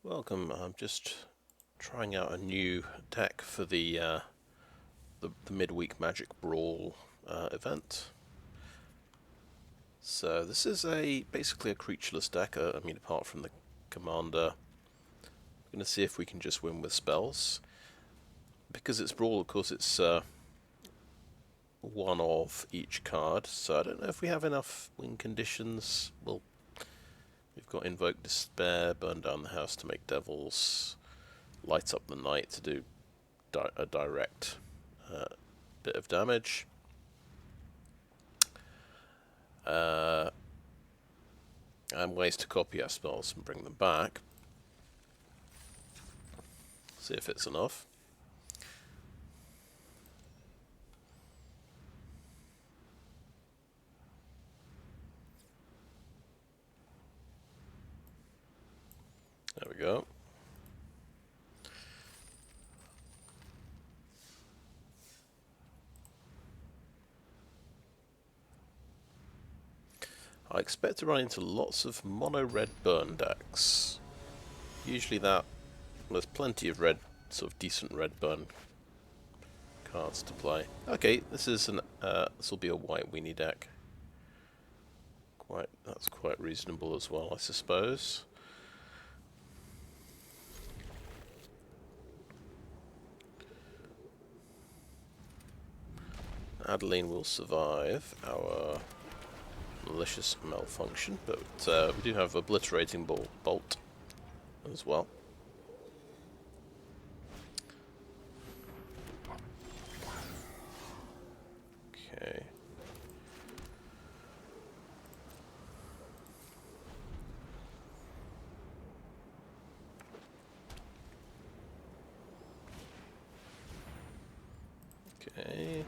Welcome. I'm just trying out a new deck for the Midweek Magic Brawl event. So this is basically a creatureless deck. I mean, apart from the commander, I'm going to see if we can just win with spells. Because it's Brawl, of course, it's one of each card. So I don't know if we have enough win conditions. Well, we've got Invoke Despair, Burn Down the House to make Devils, Light Up the Night to do a direct bit of damage. And ways to copy our spells and bring them back. See if it's enough. There we go. I expect to run into lots of mono-red burn decks. Usually there's plenty of red, sort of decent red burn cards to play. Okay, this will be a white weenie deck. That's quite reasonable as well, I suppose. Allenal will survive our Malicious Malfunction, but we do have Obliterating Bolt as well. Okay. Okay.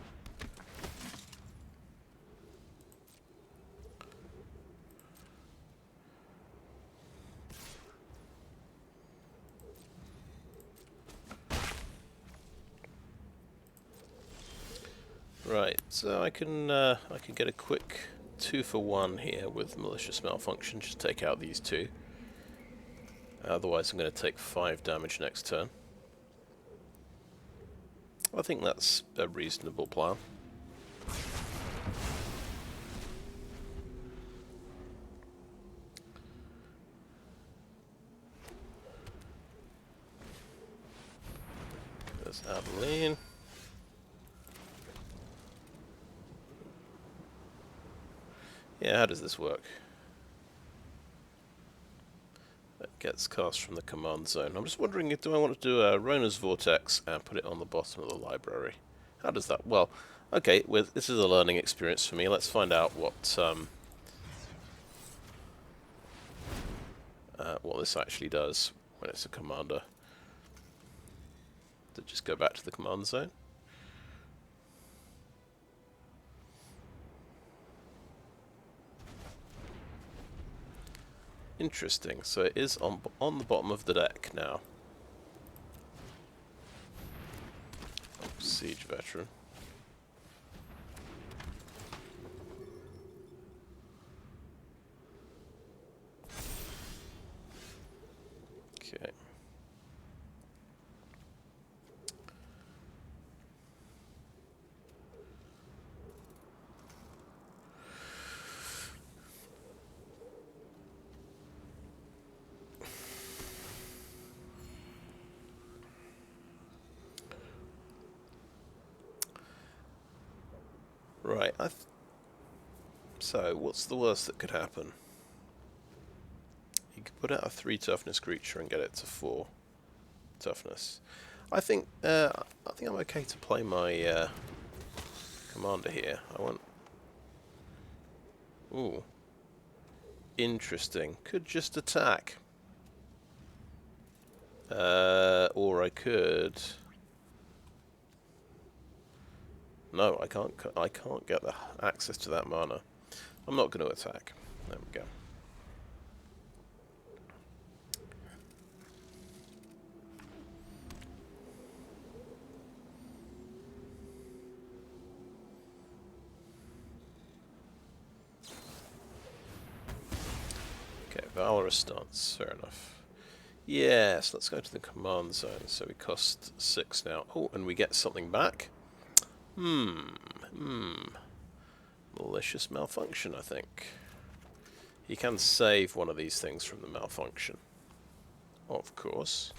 Right, so I can get a quick 2-for-1 here with Malicious Malfunction. Just take out these two. Otherwise, I'm going to take 5 damage next turn. I think that's a reasonable plan. There's Allenal. Yeah, how does this work? That gets cast from the command zone. I'm just wondering, do I want to do a Rona's Vortex and put it on the bottom of the library? How does that... Well, okay, this is a learning experience for me. Let's find out what this actually does when it's a commander. Does it just go back to the command zone? Interesting. So it is on the bottom of the deck now. Oh, Siege Veteran. Okay. Right, so what's the worst that could happen? You could put out a 3 toughness creature and get it to 4 toughness. I think I'm okay to play my commander here. I want... Ooh. Interesting. Could just attack. Or I could... No, I can't get the access to that mana. I'm not going to attack. There we go. Okay, Valorous stance, fair enough. Yes, let's go to the command zone. So we cost 6 now. Oh, and we get something back. Malicious Malfunction, I think. You can save one of these things from the malfunction. Of course.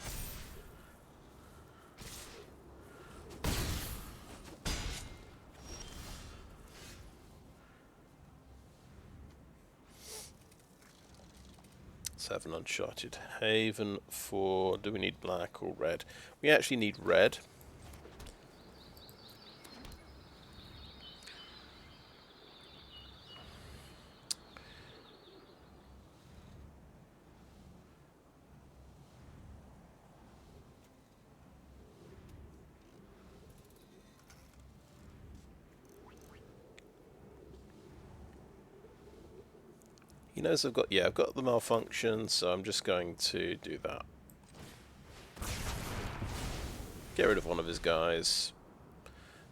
Let's have an Uncharted Haven for... Do we need black or red? We actually need red. He knows I've got the malfunction, so I'm just going to do that. Get rid of one of his guys.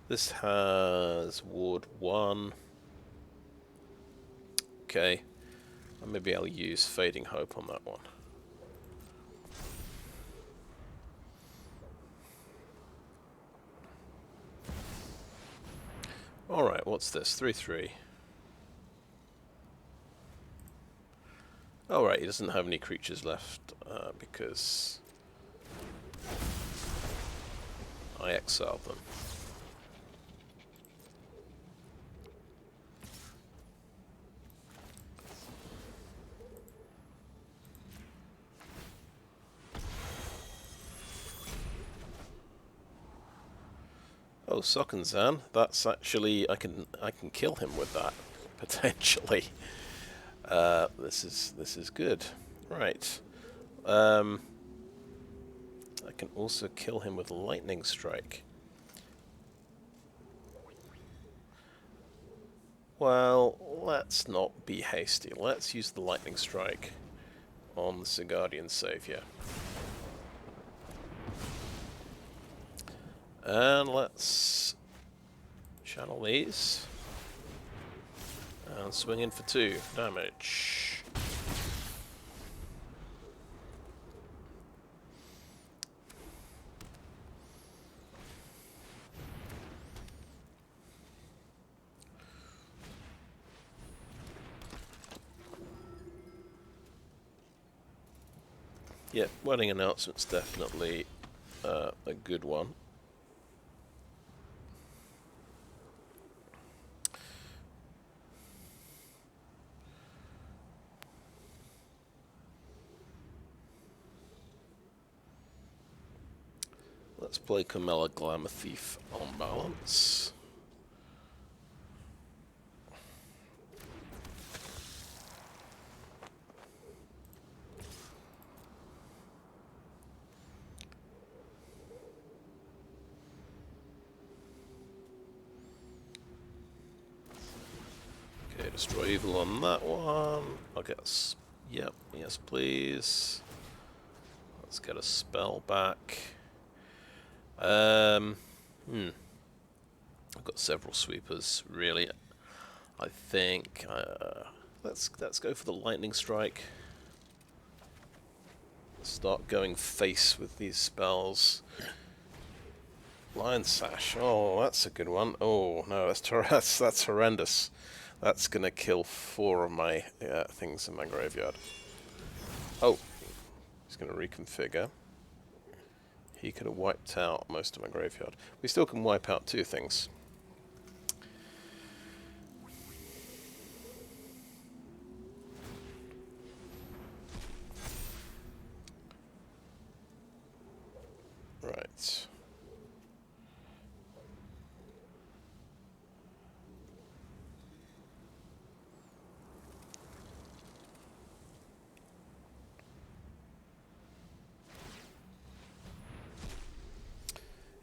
This has Ward 1. Okay. And maybe I'll use Fading Hope on that one. Alright, what's this? 3/3. Alright, he doesn't have any creatures left because I exiled them. Oh, Sokenzan, that's actually I can kill him with that potentially. This is good. Right. I can also kill him with Lightning Strike. Well, let's not be hasty. Let's use the Lightning Strike on the Sigardian Savior. And let's channel these. And swing in for 2 damage. Yeah, wedding announcement's definitely a good one. Let's play Cormela Glamour Thief on balance. Okay, destroy evil on that one. I'll get a yep, yes please. Let's get a spell back. I've got several sweepers, really. I think let's go for the lightning strike. Start going face with these spells. Lion Sash. Oh, that's a good one. Oh no, that's horrendous. That's gonna kill 4 of my things in my graveyard. Oh, he's gonna reconfigure. He could have wiped out most of my graveyard. We still can wipe out 2 things. Right.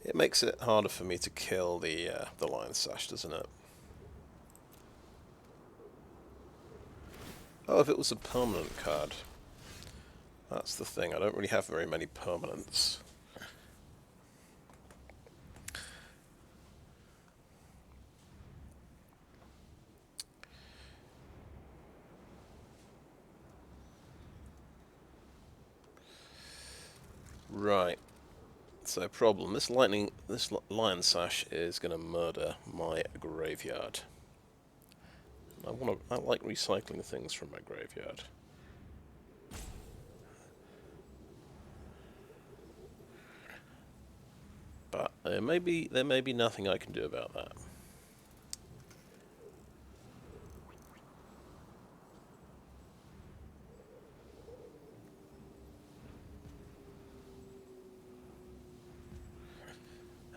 It makes it harder for me to kill the Lion Sash, doesn't it? Oh, if it was a permanent card. That's the thing, I don't really have very many permanents. Right. So problem. This lion sash is going to murder my graveyard. I like recycling things from my graveyard. But there may be nothing I can do about that.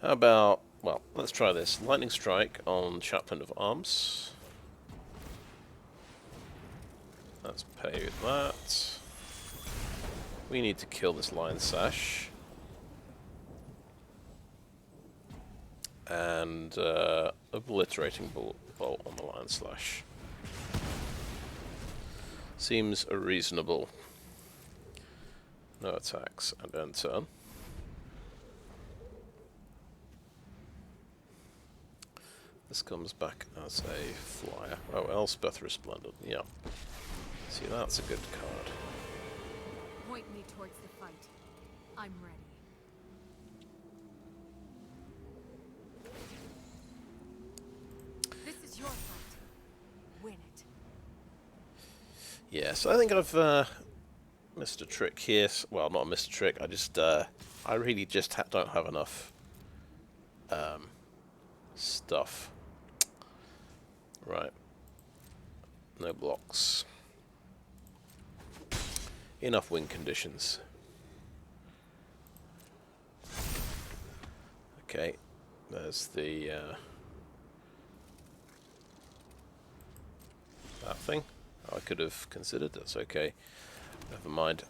How about, well, let's try this. Lightning Strike on Chaplain of Arms. Let's pay that. We need to kill this Lion Sash. And Obliterating Bolt on the Lion Slash. Seems reasonable. No attacks and end turn. This comes back as a flyer. Oh, Elspeth Resplendent, yeah. See, that's a good card. Point me towards the fight. I'm ready. This is your fight. Win it. Yeah, so I think I've missed a trick here. Well, not missed a trick. I just, I really just don't have enough stuff. Right. No blocks. Enough win conditions. Okay. There's the that thing I could have considered. That's okay. Never mind.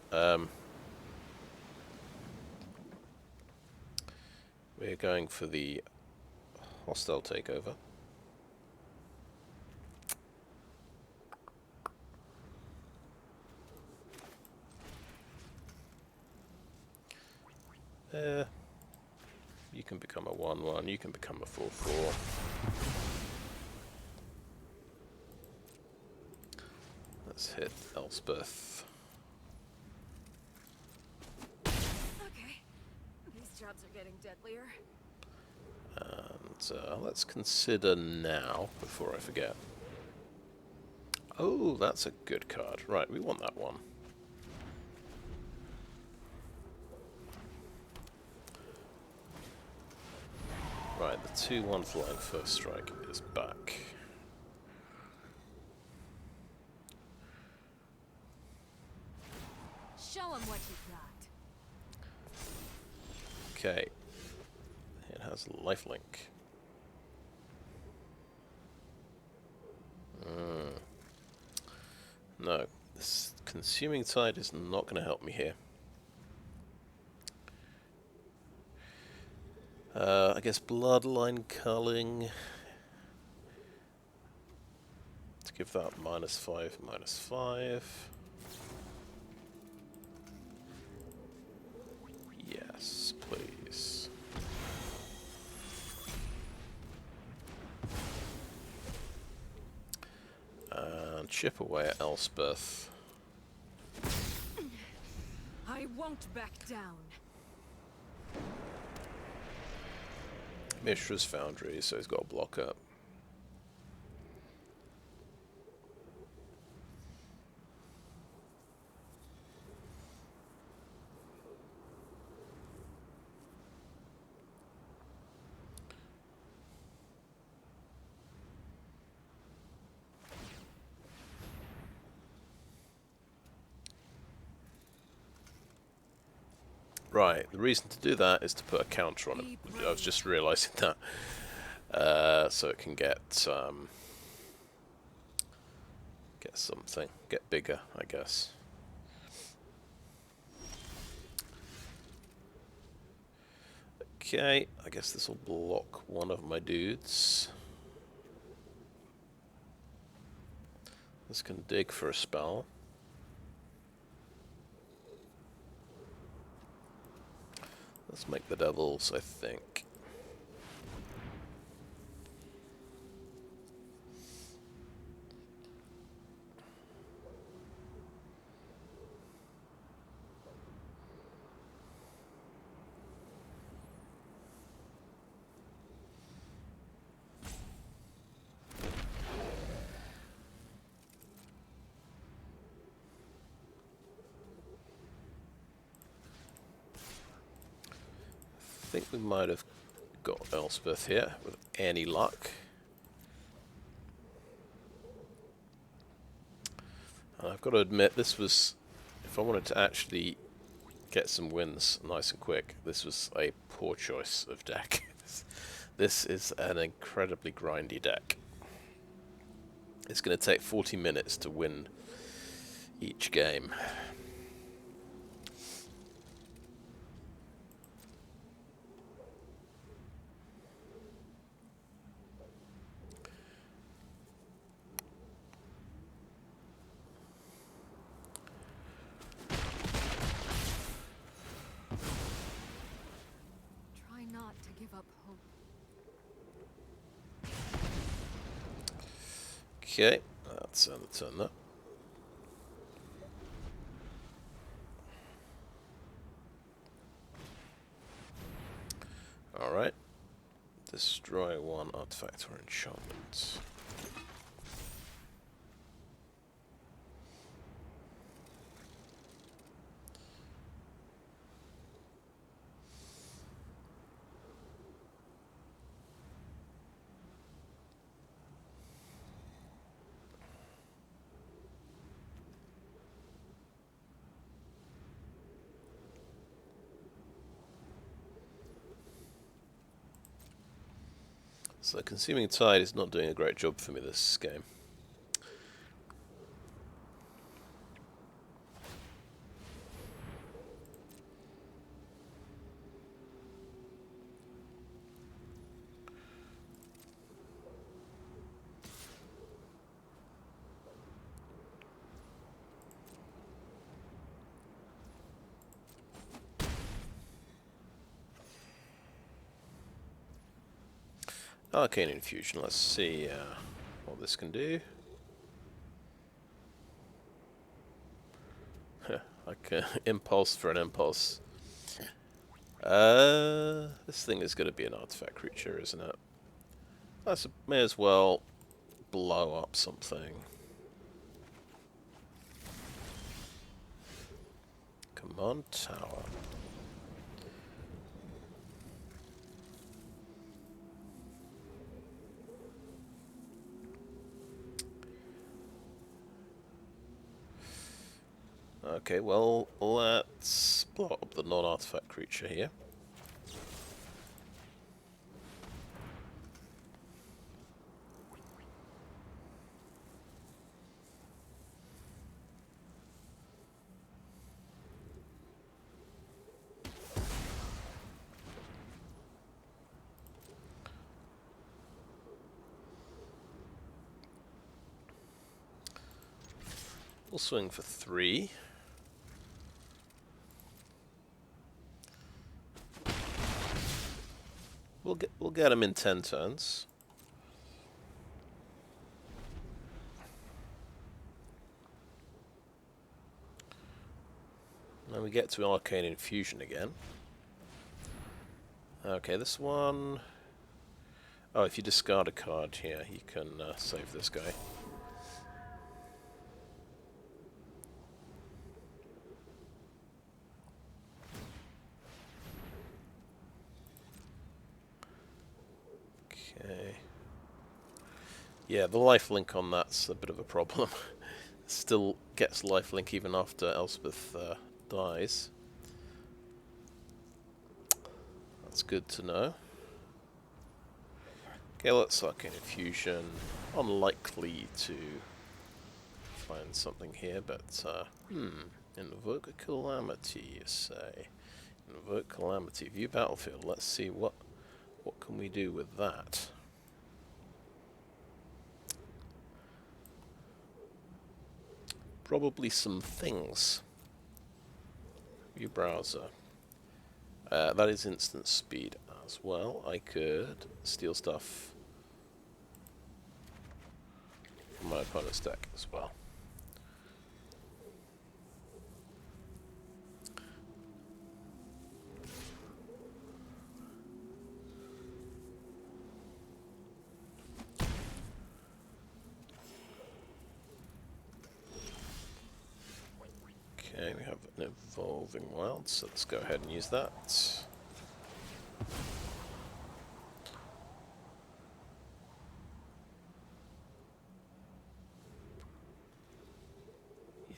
We're going for the hostile takeover. You can become a 1/1, you can become a 4/4. Let's hit Elspeth. Okay. These jobs are getting deadlier. And let's consider now, before I forget. Oh, that's a good card. Right, we want that one. Right, the 2/1 flying first strike is back. Show him what you got. Okay. It has lifelink. No, this Consuming Tide is not going to help me here. I guess Bloodline Culling. To give that -5, -5. Yes, please. And chip away at Elspeth. I won't back down. Mishra's Foundry, so he's got a block up. Right, the reason to do that is to put a counter on it. I was just realising that. So it can get something, get bigger, I guess. Okay, I guess this will block one of my dudes. This can dig for a spell. Let's make the devils, I think. think we might have got Elspeth here with any luck. And I've got to admit, this was, if I wanted to actually get some wins nice and quick, this was a poor choice of deck. This is an incredibly grindy deck. It's going to take 40 minutes to win each game. Try not to give up hope. Okay, that's the turn there. Alright. Destroy one artifact or enchantment. So Consuming Tide is not doing a great job for me this game. Arcane Infusion, let's see what this can do. Like impulse for an impulse. This thing is going to be an artifact creature, isn't it? May as well blow up something. Command Tower. Okay, well, let's blow up the non-artifact creature here. We'll swing for 3. We'll get him in 10 turns. Then we get to Arcane Infusion again. Okay, this one. Oh, if you discard a card here, you can save this guy. Okay. Yeah, the lifelink on that's a bit of a problem. Still gets lifelink even after Elspeth dies. That's good to know. Okay, let's Arcane Infusion. Unlikely to find something here, but Invoke Calamity, you say. Invoke Calamity. View battlefield. Let's see what can we do with that. Probably some things. View browser. That is instant speed as well. I could steal stuff from my opponent's deck as well. Okay, we have an Evolving Wild, so let's go ahead and use that.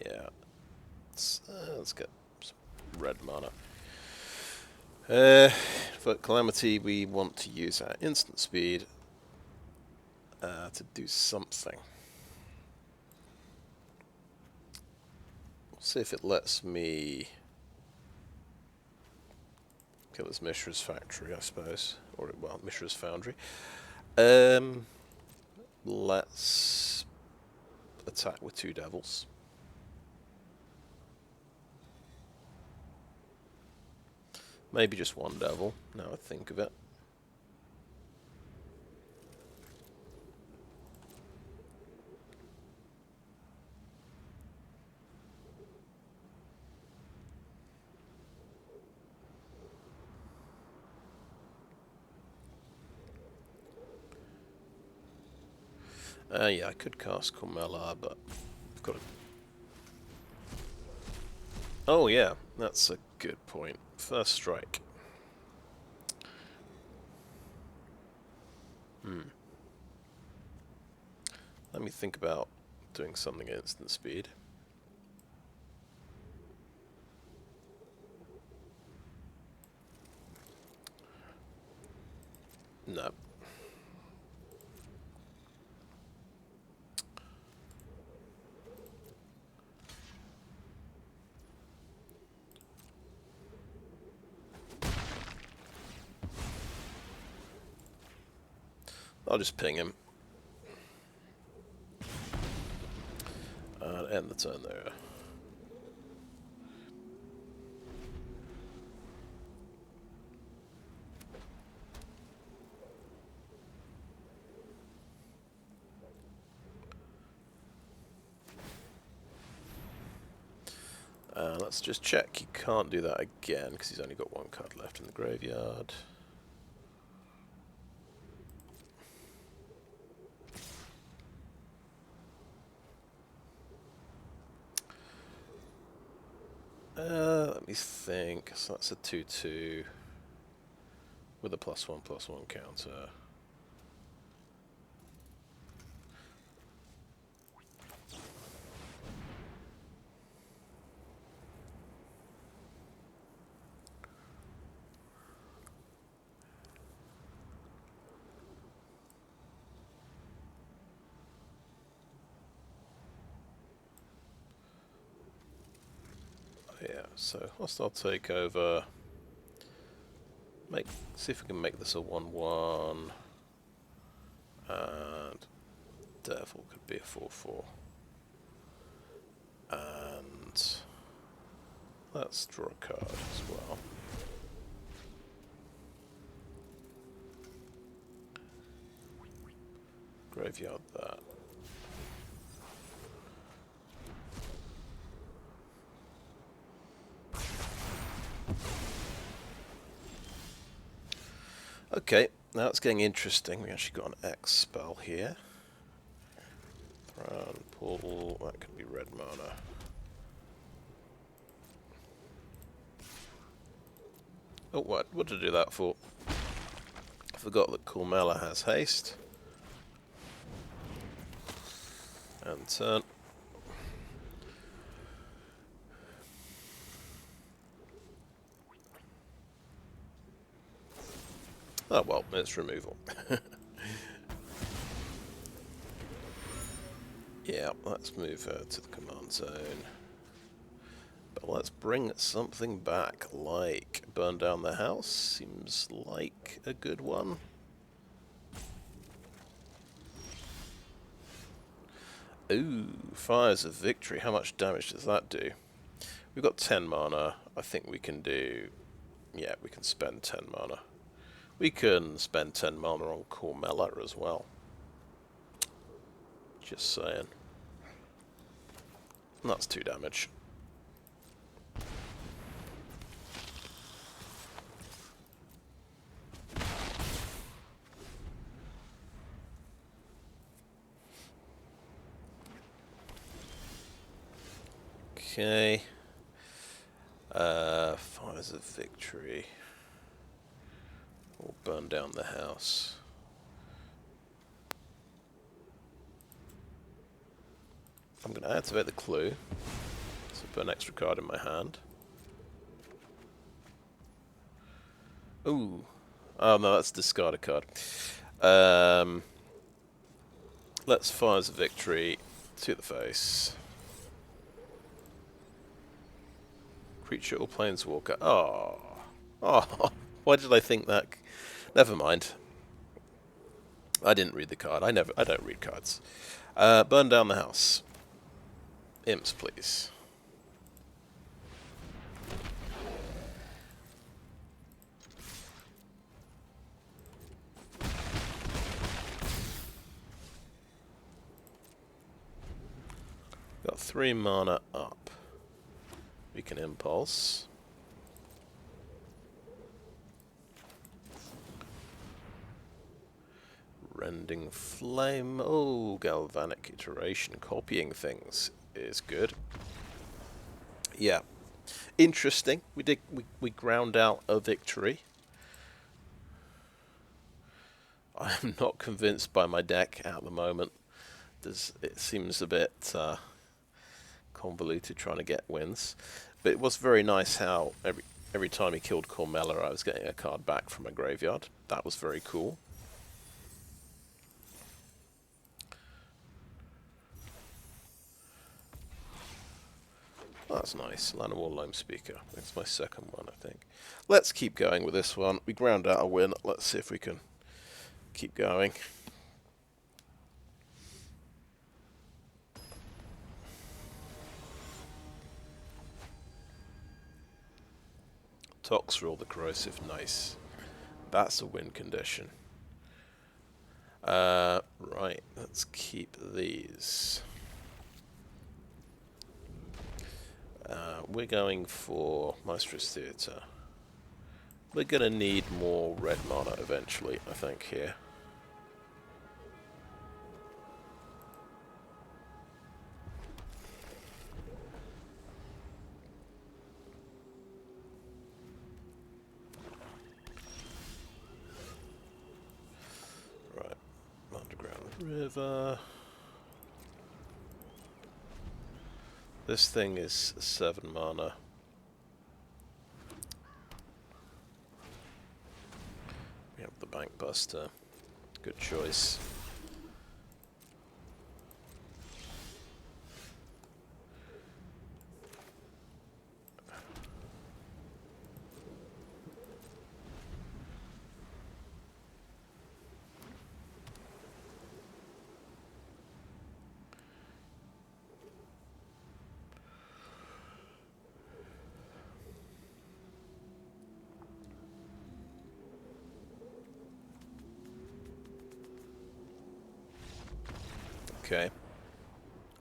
Yeah. Let's get some red mana. For Calamity, we want to use our instant speed to do something. We'll see if it lets me kill this Mishra's factory, I suppose. Or, well, Mishra's foundry. Let's attack with 2 devils. Maybe just 1 devil, now I think of it. Yeah, I could cast Cormela, but I've got to... Oh yeah, that's a good point. First strike. Let me think about doing something at instant speed. No. I'll just ping him. And end the turn there. Let's just check. He can't do that again because he's only got 1 card left in the graveyard. Let me think. So that's a 2/2 with a +1/+1 counter. Yeah, so hostile takeover. See if we can make this a 1/1. And Devil could be a 4/4. And let's draw a card as well. Graveyard that. Okay, now it's getting interesting. We actually got an X spell here. Thran Portal, that could be red mana. Oh, what did I do that for? I forgot that Cormela has haste. And turn. Oh well, it's removal. Yeah, let's move her to the command zone. But let's bring something back, like burn down the house. Seems like a good one. Ooh, Fires of Victory. How much damage does that do? We've got 10 mana. I think we can do... Yeah, we can spend 10 mana. We can spend 10 mana on Cormela as well. Just saying. And that's 2 damage. Okay. Fires of Victory. Or burn down the house. I'm going to activate the clue. So put an extra card in my hand. Ooh. Oh no, that's discard a card. Let's fire as a victory to the face. Creature or planeswalker. Oh. Oh. Why did I think that? Never mind. I didn't read the card. I don't read cards. Burn down the house. Imps, please. Got 3 mana up. We can impulse. Rending Flame. Oh, Galvanic Iteration. Copying things is good. Yeah. Interesting. We ground out a victory. I'm not convinced by my deck at the moment. It seems a bit convoluted trying to get wins. But it was very nice how every time he killed Cormela I was getting a card back from my graveyard. That was very cool. That's nice. Allenal Loam Speaker. That's my second one, I think. Let's keep going with this one. We ground out a win. Let's see if we can keep going. Tox for all the corrosive. Nice. That's a win condition. Right. Let's keep these. We're going for Maestros Theater. We're going to need more red mana eventually, I think, here. Right. Underground River. This thing is 7 mana. We have the Bank Buster. Good choice. Okay,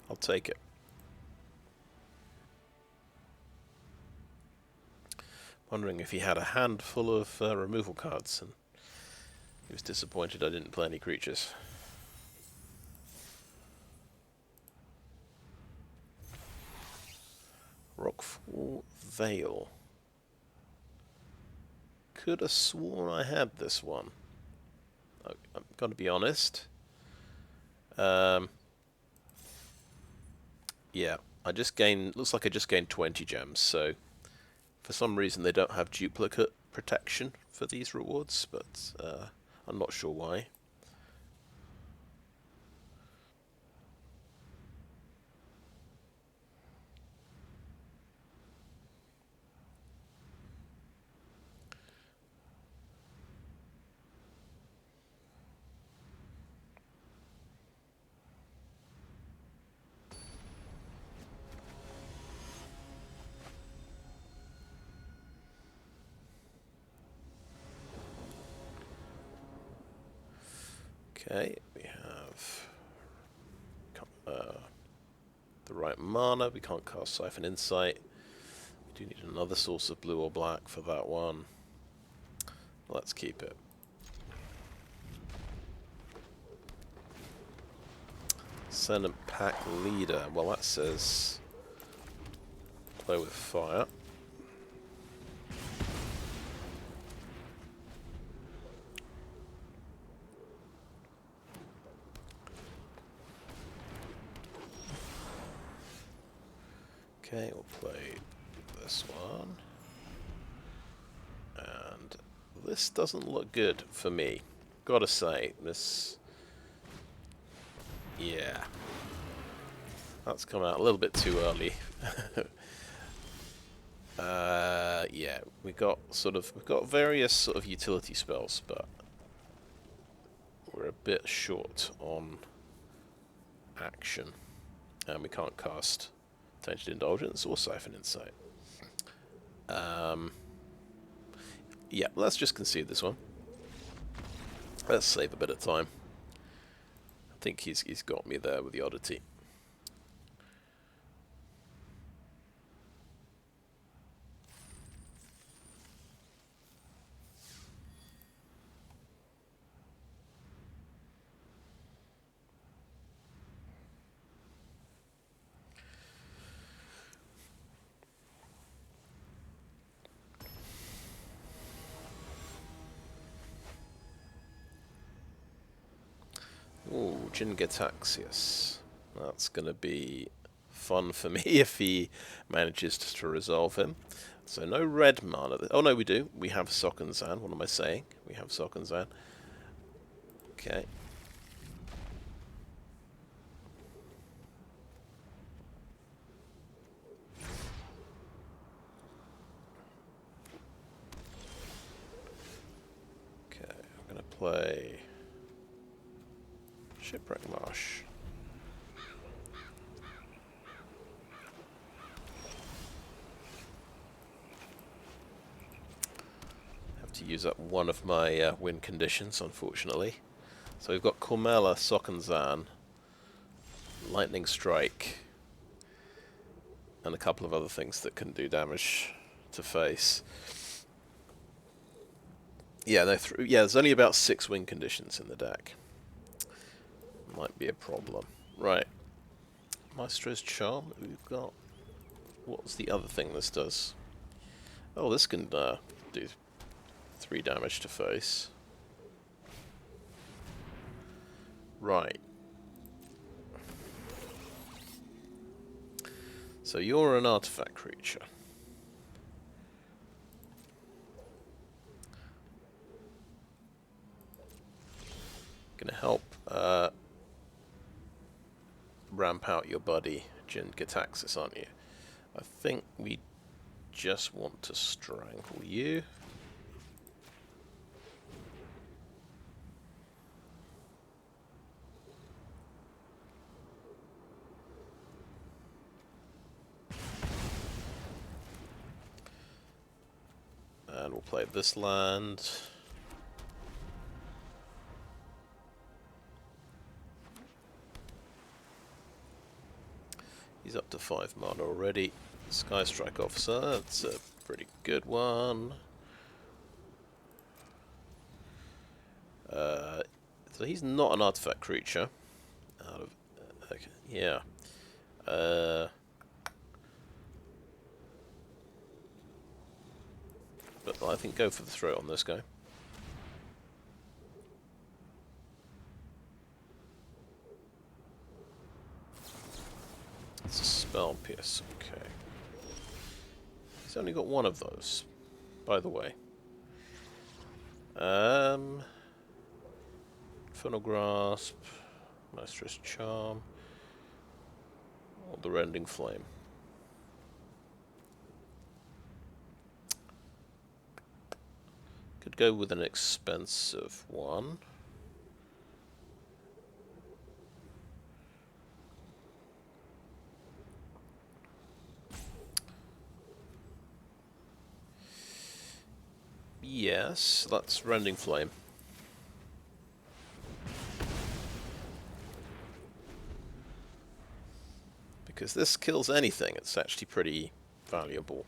I'll take it. Wondering if he had a handful of removal cards, and he was disappointed I didn't play any creatures. Rockfall Vale. Could have sworn I had this one. I'm going to be honest. Yeah, I just gained. Looks like I just gained 20 gems. So, for some reason, they don't have duplicate protection for these rewards, but I'm not sure why. Okay, we have the right mana. We can't cast Siphon Insight. We do need another source of blue or black for that one. Let's keep it. Ascendant Pack Leader. Well, that says play with fire. Okay, we'll play this one. And this doesn't look good for me. Gotta say, this... Yeah. That's come out a little bit too early. Yeah, we've got various sort of utility spells, but we're a bit short on action. And we can't cast Tainted Indulgence or Siphon Insight. Yeah, let's just concede this one. Let's save a bit of time. I think he's got me there with the oddity. Ooh, Gingataxius. That's going to be fun for me if he manages to resolve him. So no red mana. Oh no, we do. We have Sokenzan. What am I saying? We have Sokenzan. Okay. Okay, I'm going to play Shipwreck Marsh. Have to use up one of my win conditions, unfortunately. So we've got Cormela, Sokenzan, Lightning Strike, and a couple of other things that can do damage to face. Yeah, there's only about 6 win conditions in the deck. Might be a problem. Right. Maestros Charm, we've got... What's the other thing this does? Oh, this can do 3 damage to face. Right. So you're an artifact creature. Gonna help ramp out your buddy Gingataxius, aren't you? I think we just want to strangle you. And we'll play this land. He's up to 5 mana already. Sky Strike Officer, that's a pretty good one. So he's not an artifact creature. Okay, yeah. But I think go for the throw on this guy. It's a spell pierce, okay. He's only got one of those, by the way. Infernal Grasp, Maestros Charm, or the Rending Flame. Could go with an expensive one. Yes, that's Rending Flame. Because this kills anything, it's actually pretty valuable.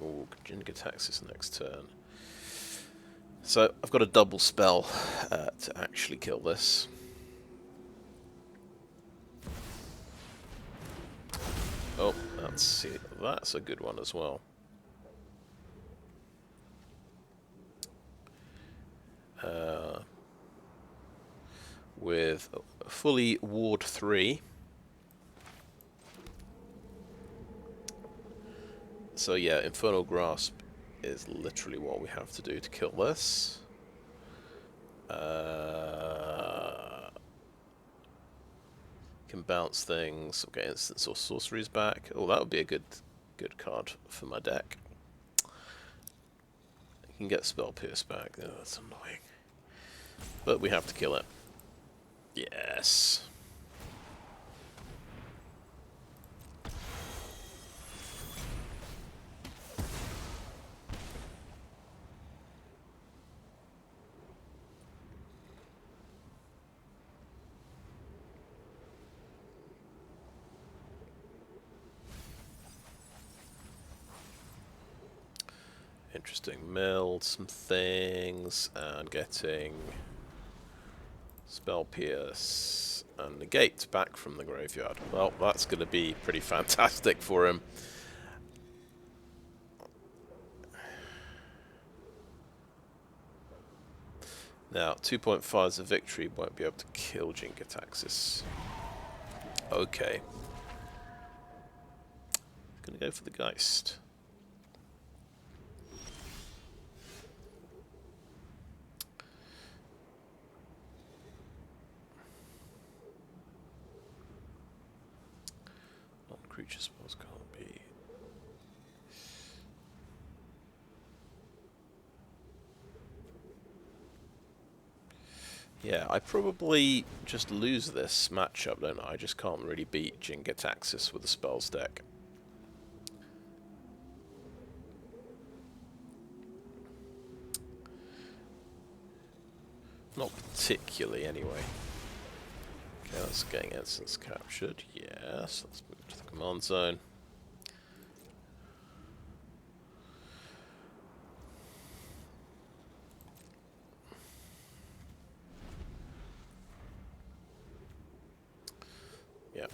Ooh, Gingataxius next turn. So, I've got a double spell to actually kill this. Oh, let's see, that's a good one as well. With fully Ward 3. So yeah, Infernal Grasp is literally what we have to do to kill this. Can bounce things, or get instants or sorceries back. Oh, that would be a good card for my deck. You can get Spell Pierce back. Oh, that's annoying. But we have to kill it. Yes. Interesting. Milled some things and getting Spell Pierce and Negate back from the graveyard. Well, that's going to be pretty fantastic for him. Now, 2.5's a victory, won't be able to kill Jin-Gitaxias. Okay. Gonna go for the Geist. Non-creature spells can't be. Yeah, I probably just lose this matchup, don't I? I just can't really beat Jin-Gitaxias with a spells deck. Not particularly, anyway. Okay, that's getting instance captured. Yes, let's move to the command zone. Yeah.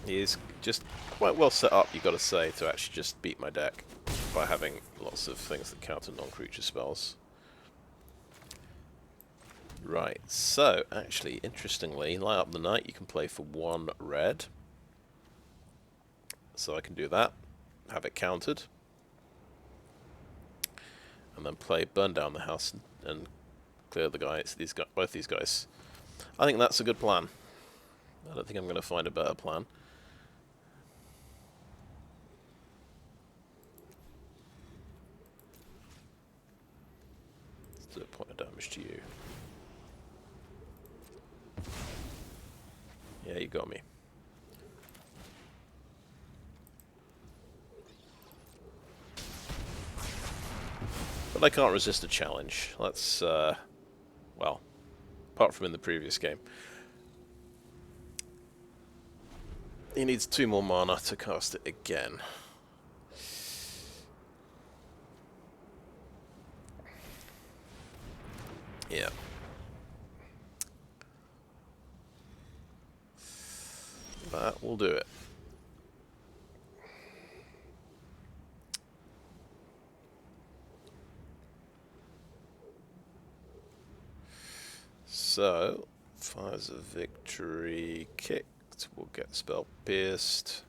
He is just quite well set up, you've got to say, to actually just beat my deck by having lots of things that counter non-creature spells. Right, so, actually, interestingly, Light Up the Night you can play for 1 red. So I can do that, have it countered, and then play Burn Down the House and clear the guys, both these guys. I think that's a good plan. I don't think I'm going to find a better plan. Let's do a point of damage to you. Yeah, you got me. But I can't resist a challenge. That's, well, apart from in the previous game. He needs 2 more mana to cast it again. Yeah. That will do it. So, fires a victory kicked. We'll get spell pierced.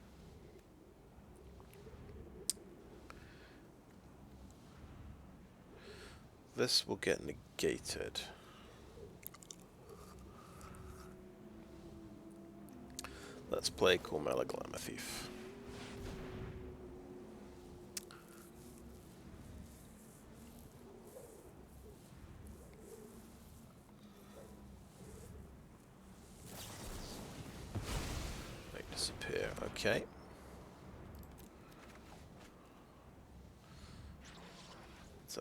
This will get negated. Let's play Cormela Glamour Thief. Make disappear, okay. It's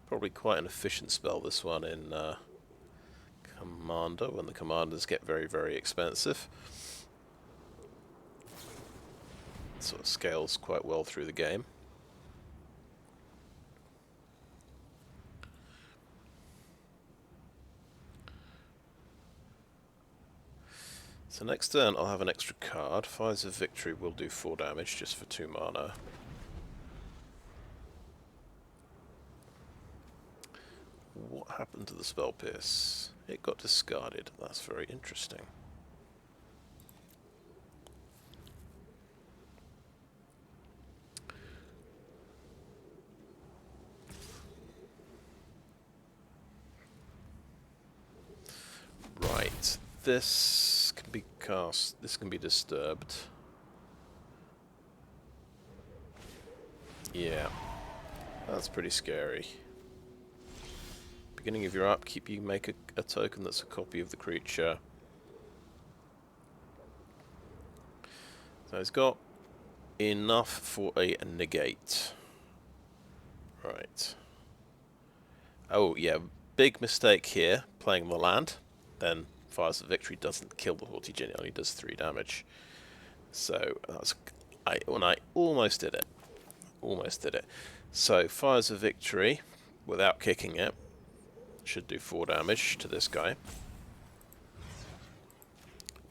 probably quite an efficient spell, this one, in Commander, when the commanders get very, very expensive. It sort of scales quite well through the game. So next turn I'll have an extra card. Fires of Victory will do 4 damage just for 2 mana. What happened to the Spell Pierce? It got discarded. That's very interesting. this can be cast. This can be disturbed. Yeah, that's pretty scary. Beginning of your upkeep, you make a token that's a copy of the creature. So it's got enough for a negate. Right. Oh, yeah, big mistake here, playing the land. Then Fires of Victory doesn't kill the Haughty-Djinn, it only does 3 damage. So, that's when I almost did it. Almost did it. So, Fires of Victory, without kicking it, should do 4 damage to this guy. And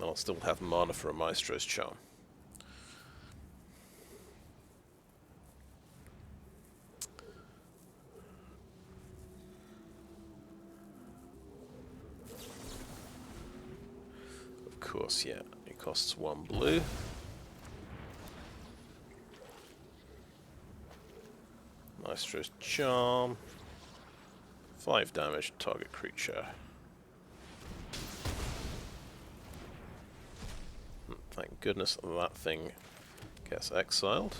I'll still have mana for a Maestros Charm. Of course, yeah, it costs 1 blue. Maestros Charm. 5 damage to target creature. Thank goodness that thing gets exiled.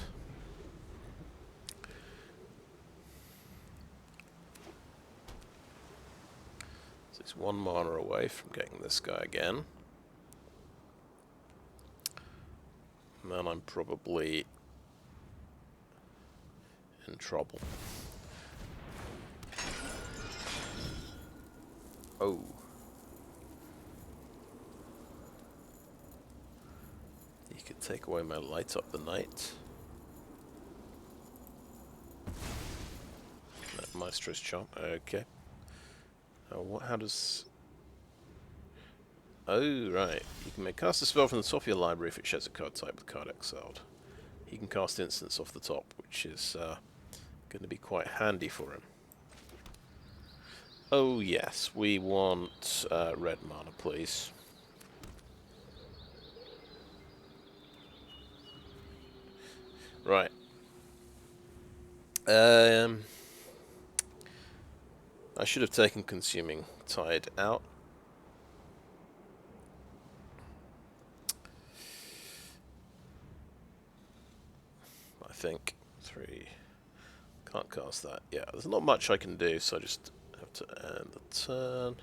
So it's 1 mana away from getting this guy again. And then I'm probably in trouble. Oh. You could take away my light up the night. No, Maestros Charm. Okay. How does... Oh, right. You can cast a spell from the top of your library if it sheds a card type with card exiled. He can cast instants off the top, which is going to be quite handy for him. Oh yes, we want red mana, please. Right. I should have taken Consuming Tide out. I think 3. Can't cast that. Yeah, there's not much I can do, so I just have to end the turn.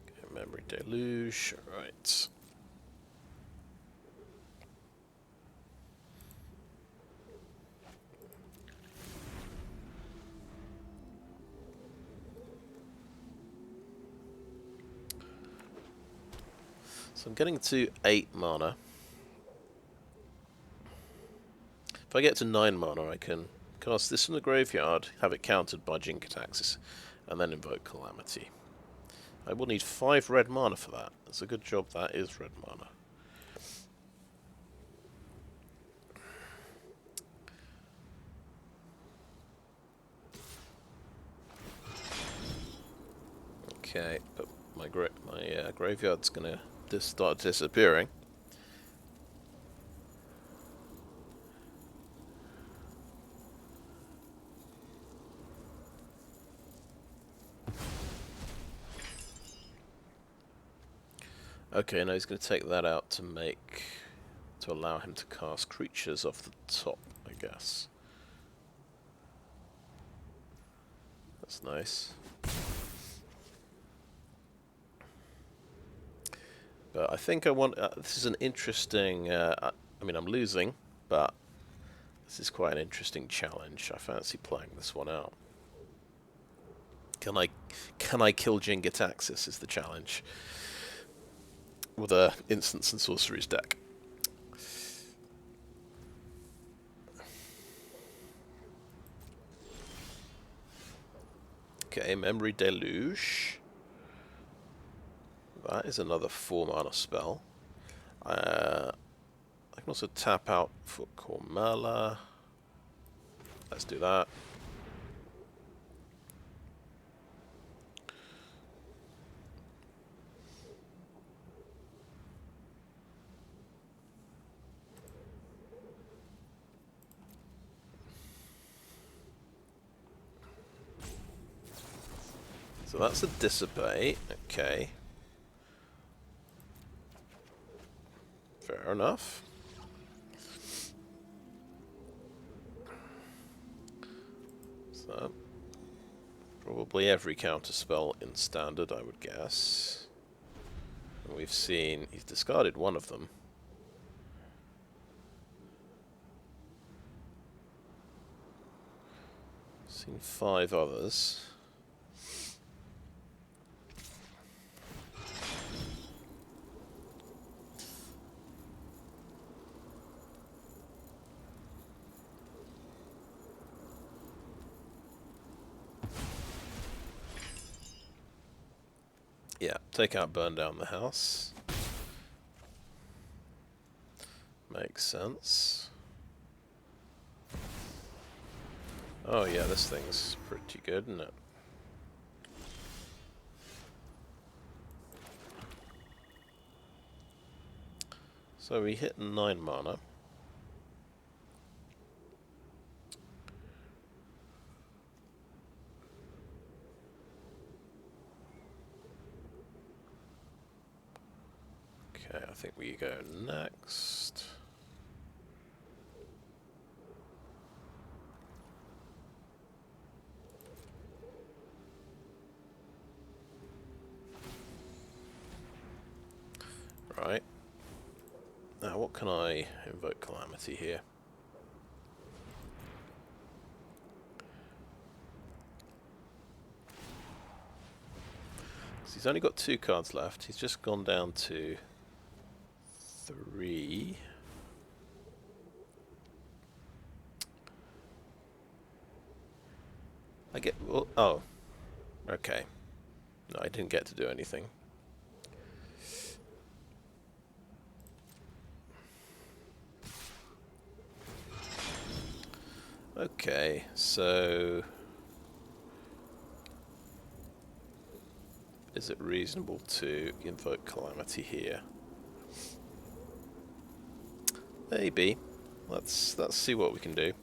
Okay, Memory Deluge. Right. So I'm getting to 8 mana. If I get to 9 mana, I can cast this from the graveyard, have it countered by Jin-Gitaxias, and then invoke Calamity. I will need 5 red mana for that. It's a good job that is red mana. Okay, but my graveyard's gonna start disappearing. Okay, now he's going to take that out to allow him to cast creatures off the top, I guess. That's nice. But I think I want... this is an interesting... I mean, I'm losing, but this is quite an interesting challenge. I fancy playing this one out. Can I kill Jin-Gitaxias is the challenge. With a instants and sorceries deck. Okay, Memory Deluge. That is another 4 mana spell. I can also tap out for Cormela. Let's do that. So that's a dissipate. Okay. Fair enough. So, probably every counter spell in standard, I would guess. And we've seen he's discarded one of them. Seen 5 others. Yeah, take out, burn down the house. Makes sense. Oh yeah, this thing's pretty good, isn't it? So we hit 9 mana. Okay, I think we go next. Right. Now, what can I invoke Calamity here? So he's only got 2 cards left. He's just gone down to 3. I get... Well, oh. Okay. No, I didn't get to do anything. Okay, so... Is it reasonable to invoke Calamity here? Maybe. Let's see what we can do.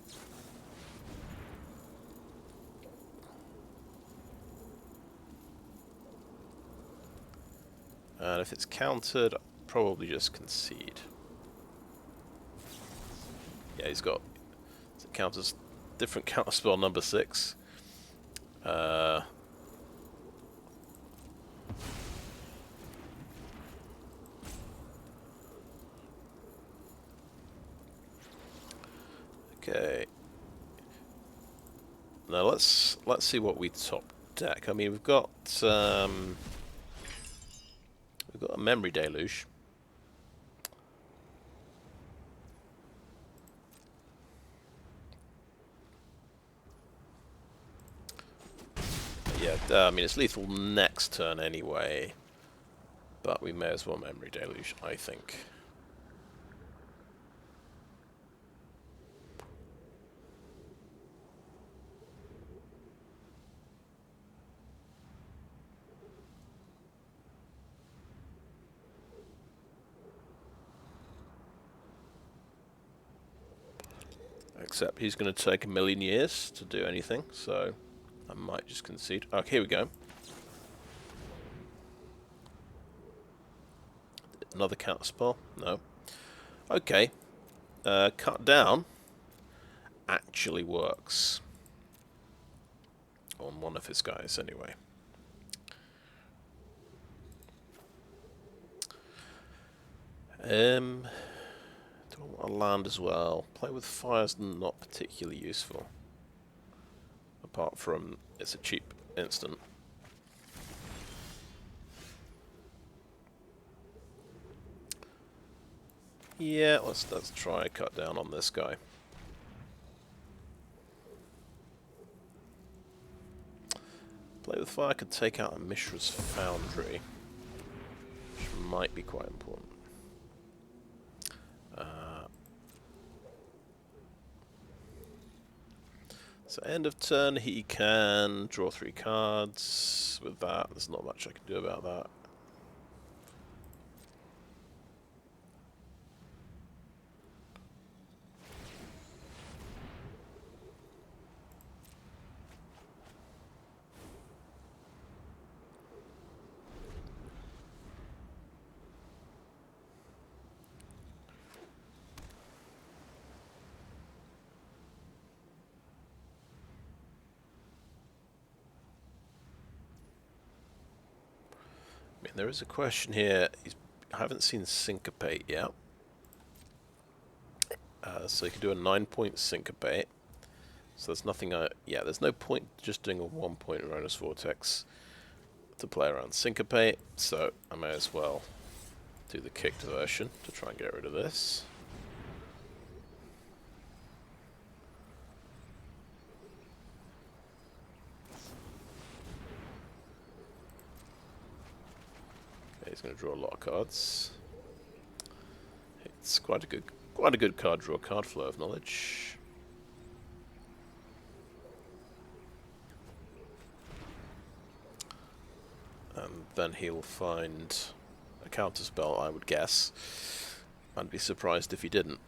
And if it's countered, I'll probably just concede. Yeah, he's got... It counters different counterspell number 6. Okay. Now let's see what we top deck. I mean, we've got a Memory Deluge. Yeah, I mean, it's lethal next turn anyway, but we may as well Memory Deluge, I think. Except he's going to take a million years to do anything, so I might just concede. Oh, here we go. Another counterspell? No. Okay. Cut down actually works. On one of his guys, anyway. Do I want to land as well? Play with fire's not particularly useful. Apart from it's a cheap instant. Yeah, let's try cut down on this guy. Play with fire could take out a Mishra's Foundry, which might be quite important. So end of turn he can draw 3 cards. With that, there's not much I can do about that. mean, there is a question here. I haven't seen Syncopate yet. So you can do a 9-point Syncopate. So there's nothing... yeah, there's no point just doing a 1-point Uranus Vortex to play around Syncopate, so I may as well do the kicked version to try and get rid of this. Okay, he's going to draw a lot of cards. It's quite a good card draw. Card Flow of Knowledge. And then he'll find a counterspell, I would guess. I'd be surprised if he didn't.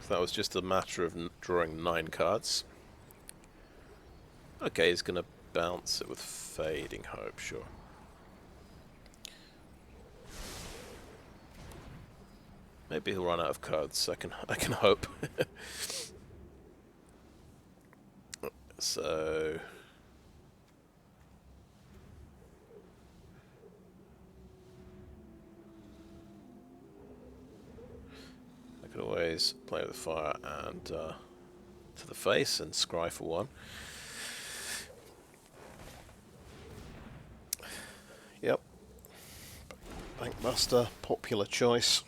So that was just a matter of drawing 9 cards. Okay, he's going to bounce it with Fading Hope, sure. Maybe he'll run out of cards. I can hope. So I could always play with fire and to the face and scry for 1. Yep. Bankmaster, popular choice.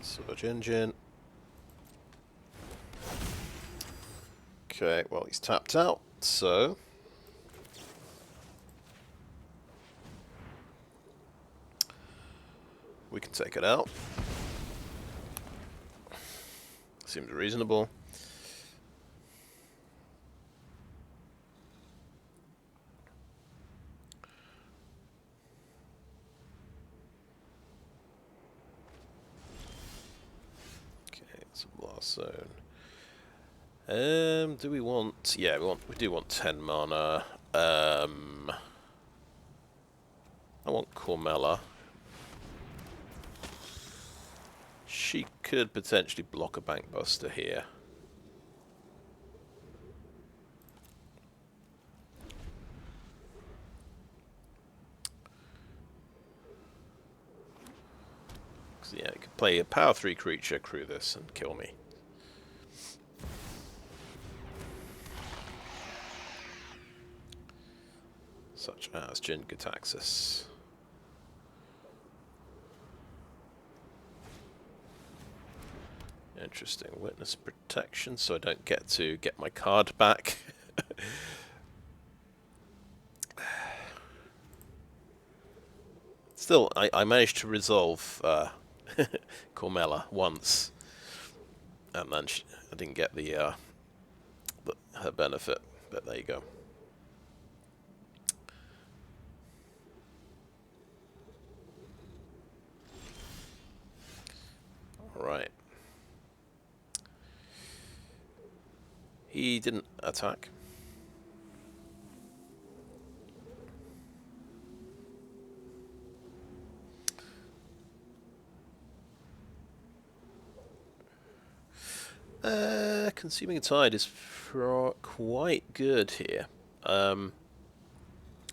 Surge Engine. Okay, well, he's tapped out, so we can take it out. Seems reasonable. Okay, it's a blast zone. Do we want... yeah, we do want 10 mana. I want Cormela. She could potentially block a Bankbuster here. So yeah, it could play a power 3 creature, crew this, and kill me. Such as Jin-Gitaxias. Interesting. Witness protection, so I don't get to get my card back. Still, I managed to resolve Cormela once, and then I didn't get her benefit, but there you go. Alright. He didn't attack. Consuming Tide is quite good here.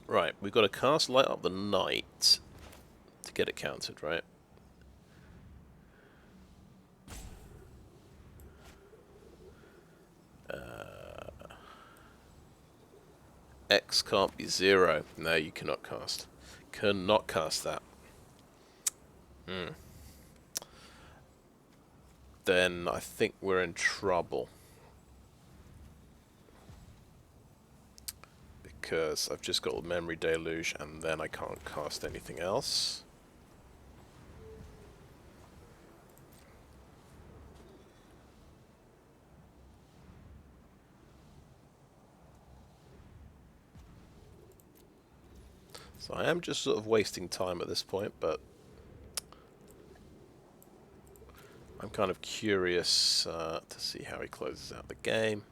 Right, we've got to cast Light Up the Night to get it countered, right? X can't be 0. No, you cannot cast. Cannot cast that. Then I think we're in trouble. Because I've just got Memory Deluge and then I can't cast anything else. So I am just sort of wasting time at this point, but I'm kind of curious to see how he closes out the game.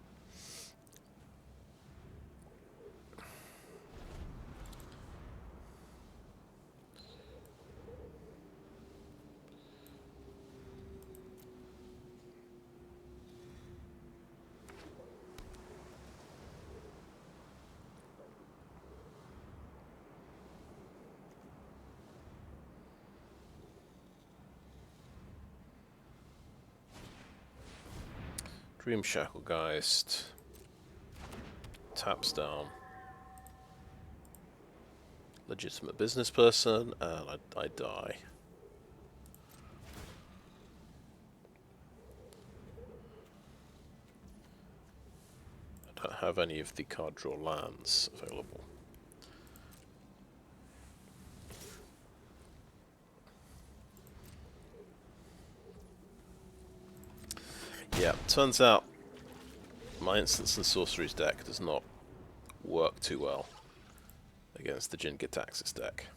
Dream Shacklegeist. Taps down. Legitimate business person, and I die. I don't have any of the card draw lands available. Yeah, turns out my Instants and Sorceries deck does not work too well against the Jin Gitaxis deck.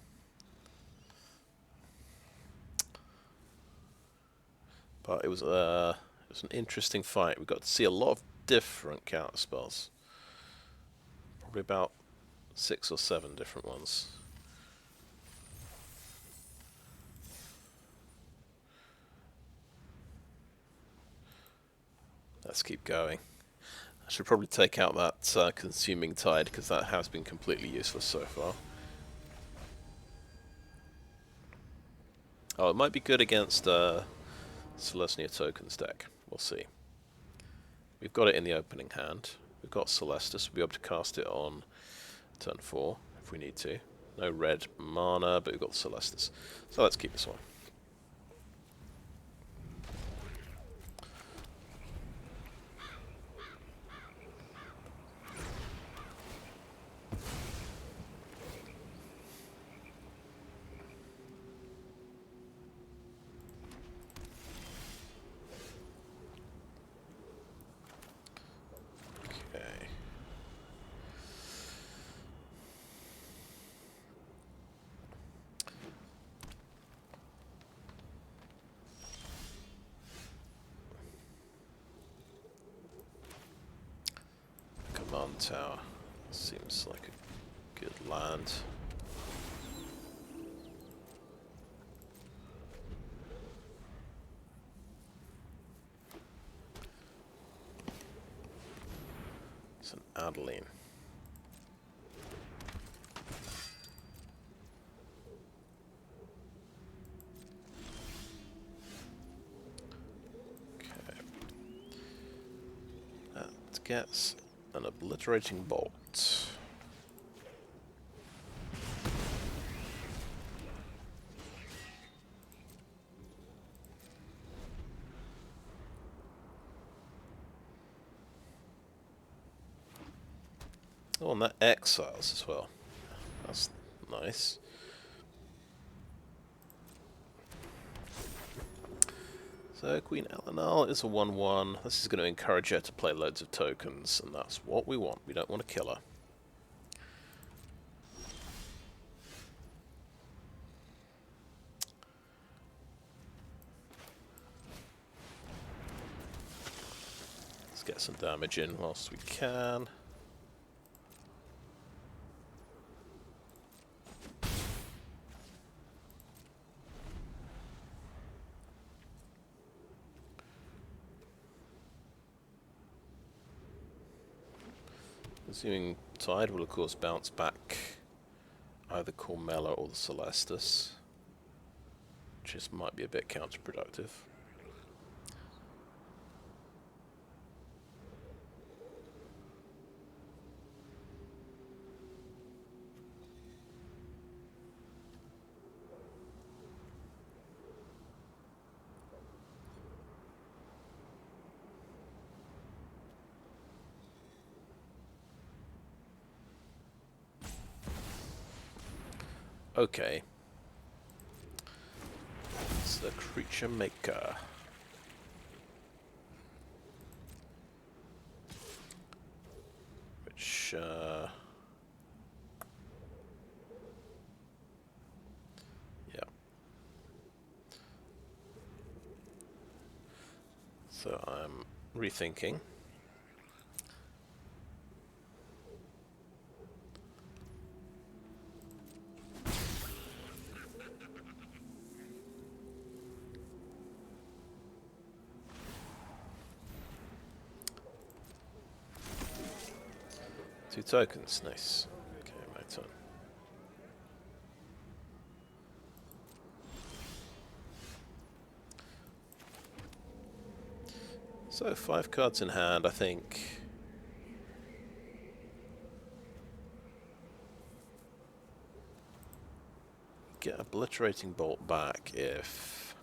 But it was an interesting fight. We got to see a lot of different counter spells. Probably about 6 or 7 different ones. Let's keep going. I should probably take out that Consuming Tide, because that has been completely useless so far. Oh, it might be good against Selesnya Tokens deck. We'll see. We've got it in the opening hand. We've got Celestus. We'll be able to cast it on turn 4 if we need to. No red mana, but we've got Celestus. So let's keep this one. Command Tower seems like a good land. It's an Adeline. Okay. That gets an Obliterating Bolt. Oh, and that exiles as well. That's nice. So Queen Allenal is a 1/1. This is going to encourage her to play loads of tokens, and that's what we want. We don't want to kill her. Let's get some damage in whilst we can. Consuming Tide will of course bounce back either Cormela or the Celestus, which just might be a bit counterproductive. Okay. It's the Creature Maker. Which, yeah. So I'm rethinking. Two tokens, nice. Okay, my turn. So 5 cards in hand, I think. Get Obliterating Bolt back if...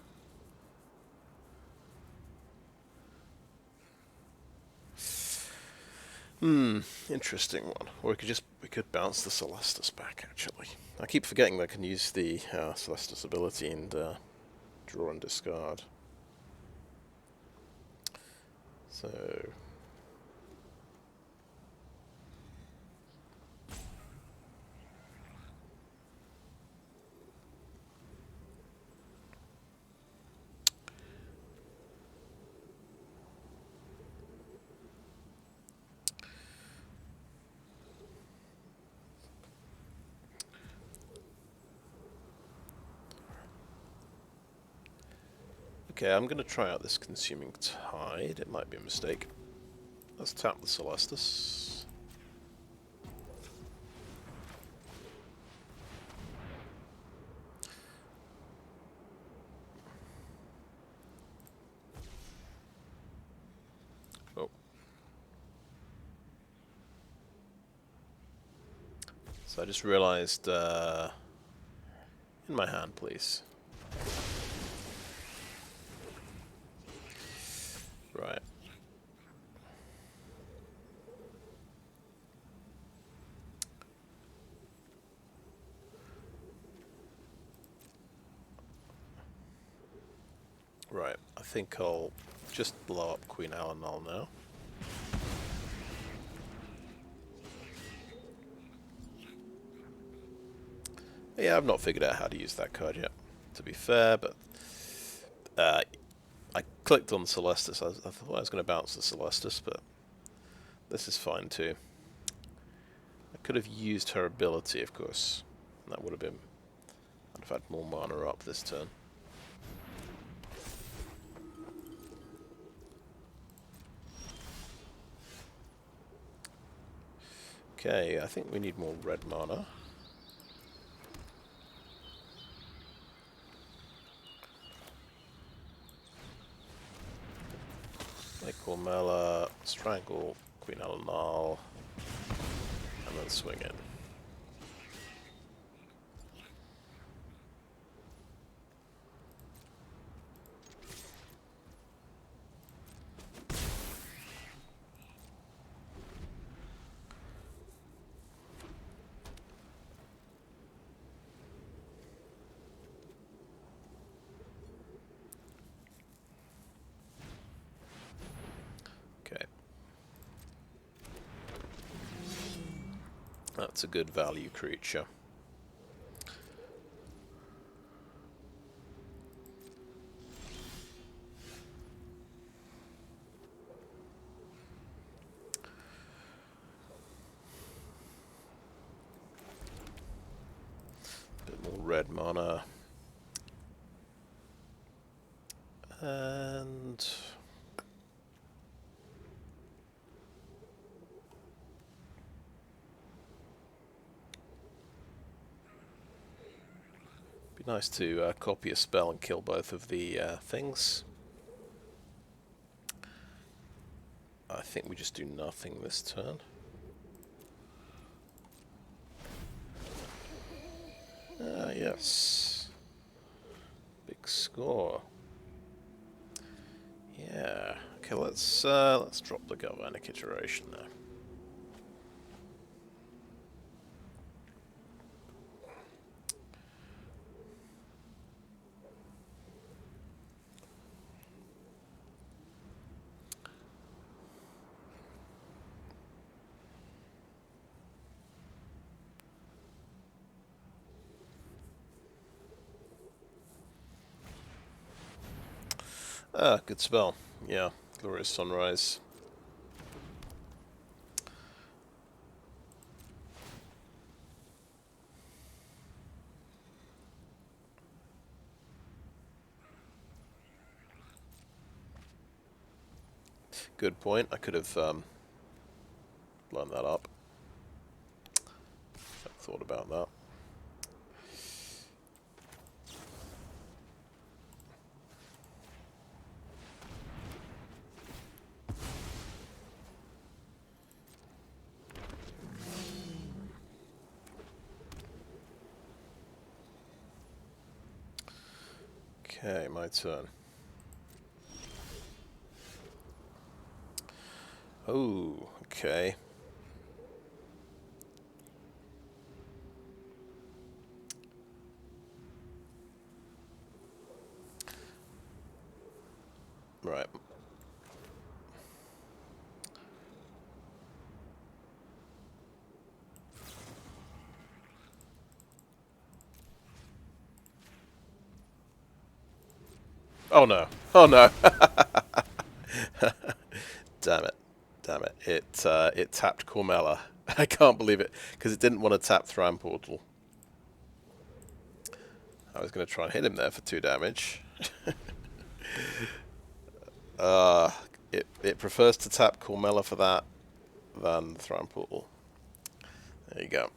interesting one. Or we could bounce the Celestus back, actually. I keep forgetting that I can use the Celestus ability and draw and discard. So... Okay, I'm going to try out this Consuming Tide. It might be a mistake. Let's tap the Celestus. Oh. So I just realized, in my hand, please. Right. Right, I think I'll just blow up Queen Allenal now. Yeah, I've not figured out how to use that card yet, to be fair, but I clicked on Celestus. I thought I was going to bounce the Celestus, but this is fine too. I could have used her ability, of course. And that would have been... I'd have had more mana up this turn. Okay, I think we need more red mana. Like Cormela, Strangle, Queen Allenal, and then swing in. That's a good value creature. Bit more red mana. And... nice to copy a spell and kill both of the things. I think we just do nothing this turn. Yes. Big score. Yeah. Okay, let's drop the Galvanic Iteration now. Ah, good spell. Yeah, Glorious Sunrise. Good point. I could have blown that up. I thought about that. Okay, my turn. Oh, okay. Right. Oh no. Oh no. Damn it. Damn it. It tapped Cormela. I can't believe it, because it didn't want to tap Thran Portal. I was going to try and hit him there for 2 damage. It prefers to tap Cormela for that than Thran Portal. There you go.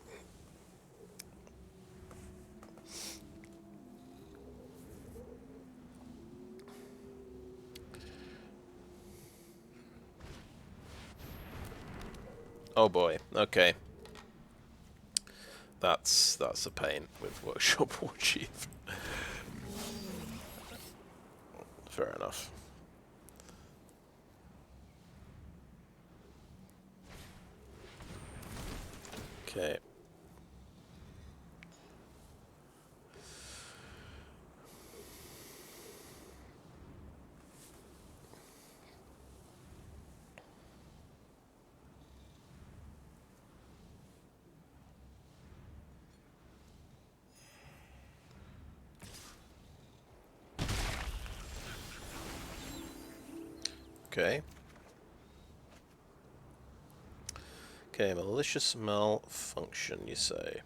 Oh boy. Okay. That's a pain with Workshop War Chief. Fair enough. Okay. Okay. Okay, malicious malfunction, you say.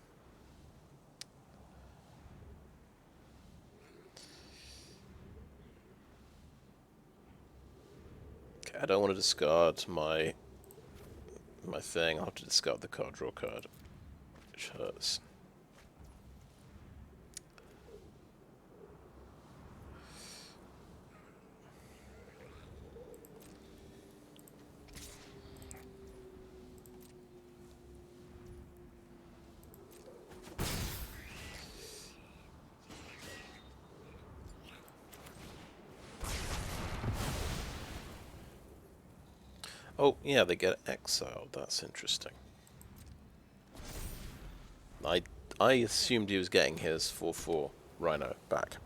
Okay, I don't want to discard my thing. I'll have to discard the card, draw card, which hurts. Oh, yeah, they get exiled. That's interesting. I assumed he was getting his 4/4 Rhino back.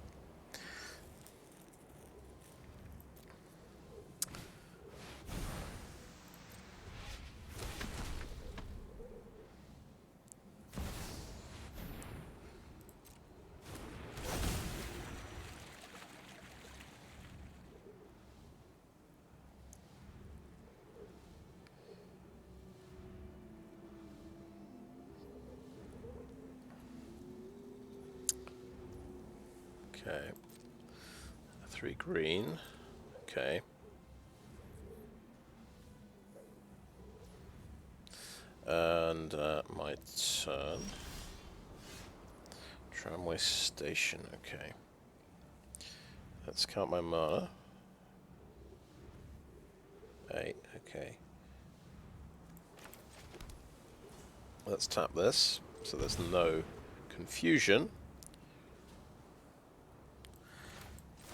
Okay. 3 green. Okay. And my turn. Tramway station. Okay. Let's count my mana. 8. Okay. Let's tap this, so there's no confusion.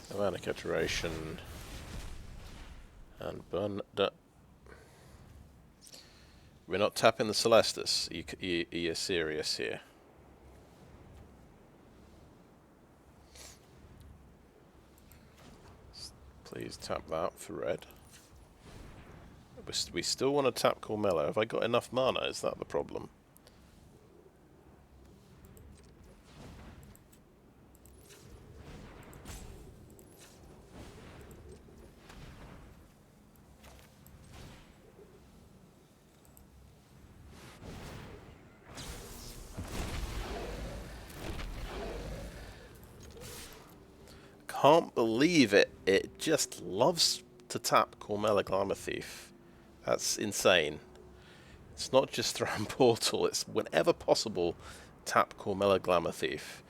Galvanic Iteration and burn. We're not tapping the Celestus. You're serious here. Please tap that for red. We still want to tap Cormela. Have I got enough mana? Is that the problem? Can't believe it. It just loves to tap Cormela Glamour Thief. That's insane. It's not just Thran Portal, it's whenever possible, tap Cormela Glamour Thief.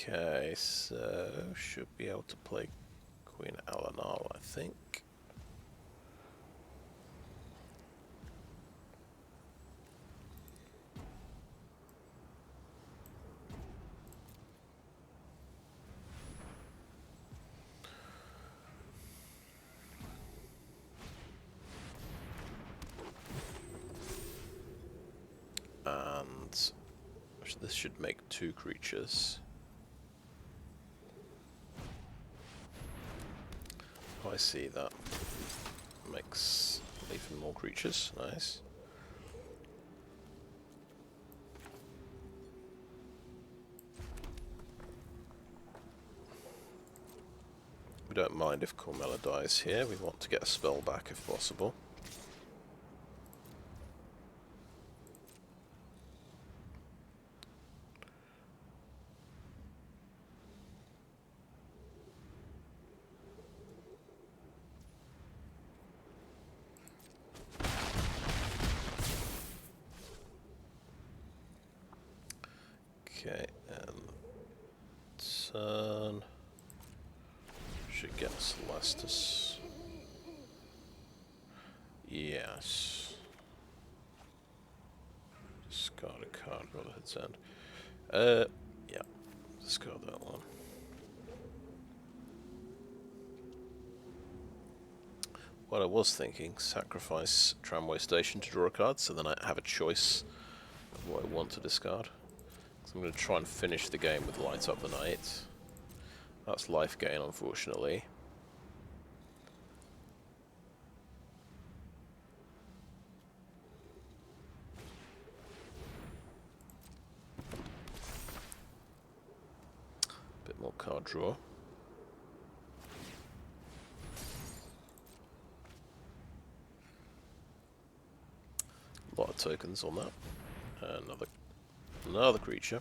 Okay, so should be able to play Queen Allenal, I think. And this should make 2 creatures. Oh, I see that. Makes even more creatures. Nice. We don't mind if Cormela dies here. We want to get a spell back if possible. Okay, and turn. Should get Celestus. Yes. Discard a card, Brotherhood's End. Yeah. Discard that one. What I was thinking, sacrifice Tramway Station to draw a card, so then I have a choice of what I want to discard. So I'm going to try and finish the game with Light Up the Night. That's life gain, unfortunately. Bit more card draw. A lot of tokens on that. Another creature.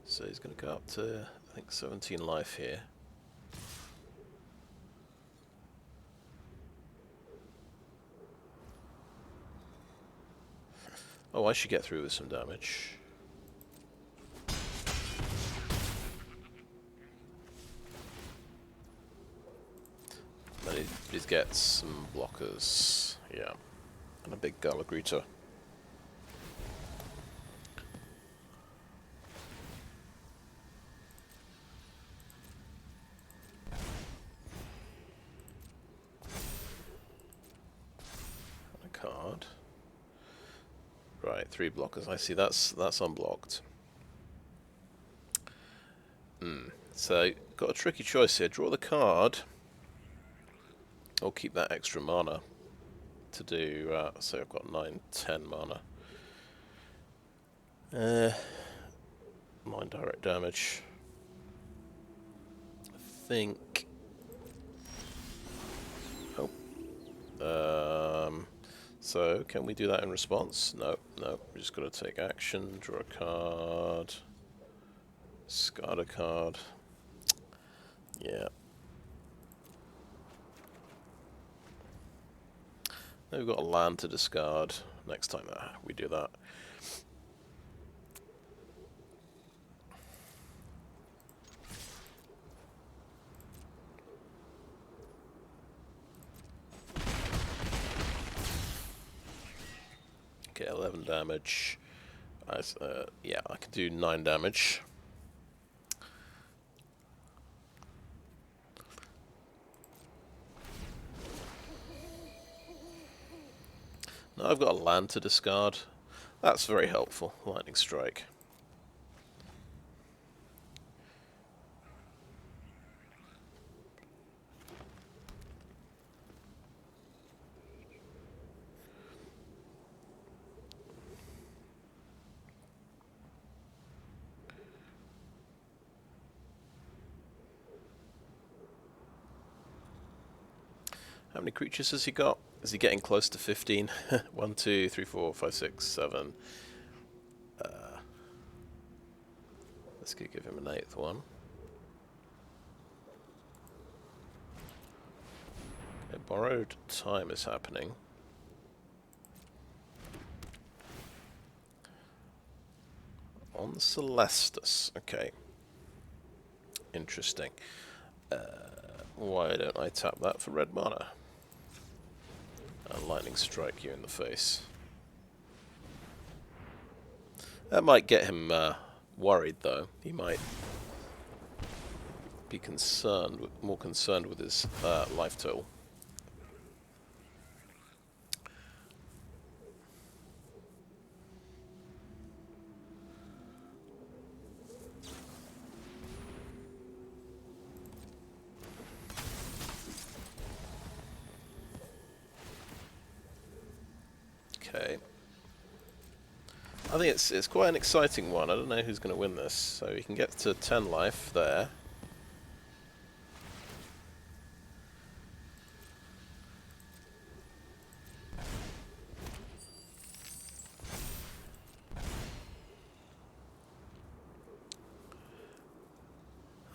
So he's going to go up to, I think, 17 life here. Oh, I should get through with some damage. Then he gets some blockers. Yeah. And a big Galagrita. Card. Right, 3 blockers. I see that's unblocked. So got a tricky choice here. Draw the card, or keep that extra mana to do. So I've got 9, 10 mana. 9 direct damage. I think. Oh. So, can we do that in response? No, no. We're just going to take action, draw a card, discard a card. Yeah. Then we've got a land to discard next time we do that. Okay, 11 damage. Yeah, I could do 9 damage. Now I've got a land to discard. That's very helpful. Lightning Strike. How many creatures has he got? Is he getting close to 15? 1, 2, 3, 4, 5, 6, 7. Let's give him an 8th one. Okay, borrowed time is happening. On Celestus. Okay. Interesting. Why don't I tap that for red mana? And lightning strike you in the face. That might get him worried, though. He might be more concerned with his life total. Okay. I think it's quite an exciting one. I don't know who's going to win this. So he can get to 10 life there.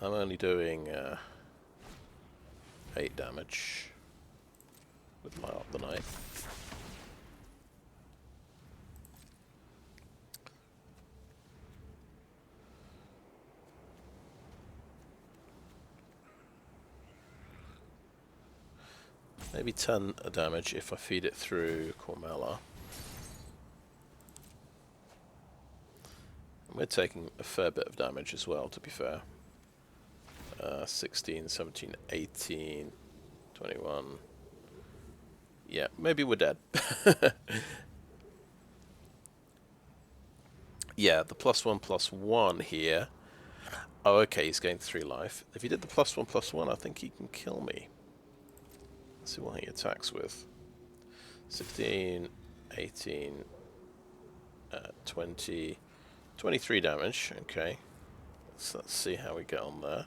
I'm only doing 8 damage with my Up the Night. Maybe 10 damage if I feed it through Cormela. And we're taking a fair bit of damage as well, to be fair. 16, 17, 18, 21. Yeah, maybe we're dead. Yeah, the +1/+1 here. Oh, okay, he's going 3 life. If he did the +1/+1, I think he can kill me. Let's see what he attacks with. 16, 18, 20, 23 damage. Okay. So let's see how we get on there.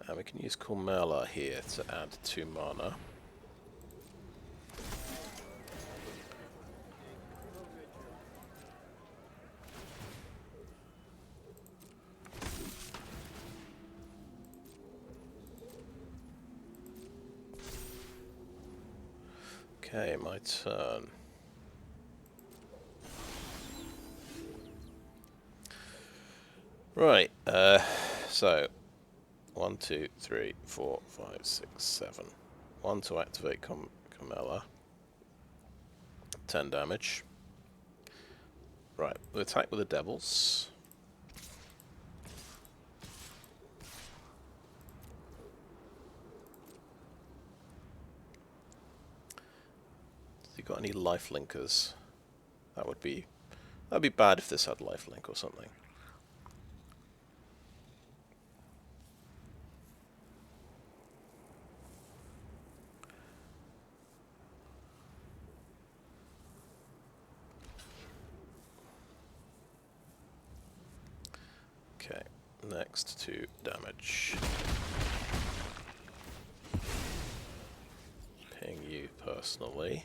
And we can use Cormela here to add 2 mana. Okay, my turn. Right, so 1, 2, 3, 4, 5, 6, 7. 1 to activate Cormela. 10 damage. Right, we'll attack with the Devils. Has he got any lifelinkers? That'd be bad if this had lifelink or something. Okay, next 2 damage. Ping you personally.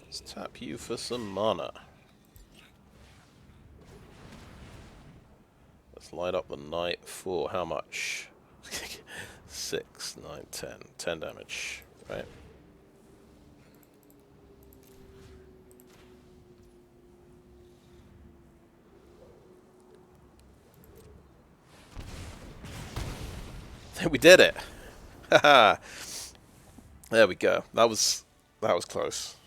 Let's tap you for some mana. Let's light up the night for how much? 6, 9, 10. 10 damage, right? We did it! Haha! There we go. That was close.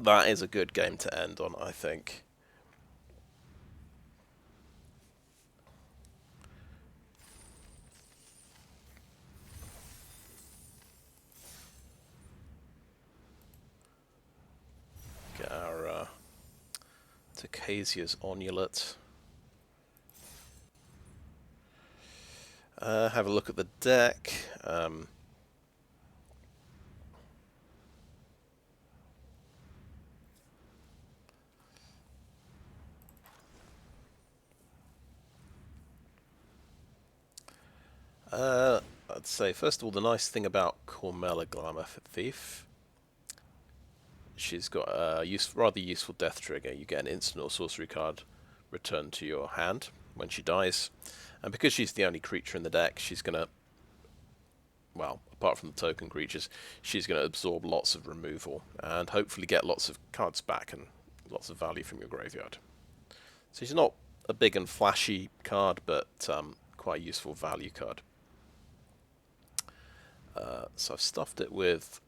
That is a good game to end on, I think. Get our Tocasia's Onulet. Have a look at the deck. I'd say, first of all, the nice thing about Cormela Glamour Thief, she's got a rather useful death trigger. You get an instant or sorcery card returned to your hand when she dies. And because she's the only creature in the deck, she's going to, well, apart from the token creatures, she's going to absorb lots of removal and hopefully get lots of cards back and lots of value from your graveyard. So she's not a big and flashy card, but quite a useful value card. So I've stuffed it with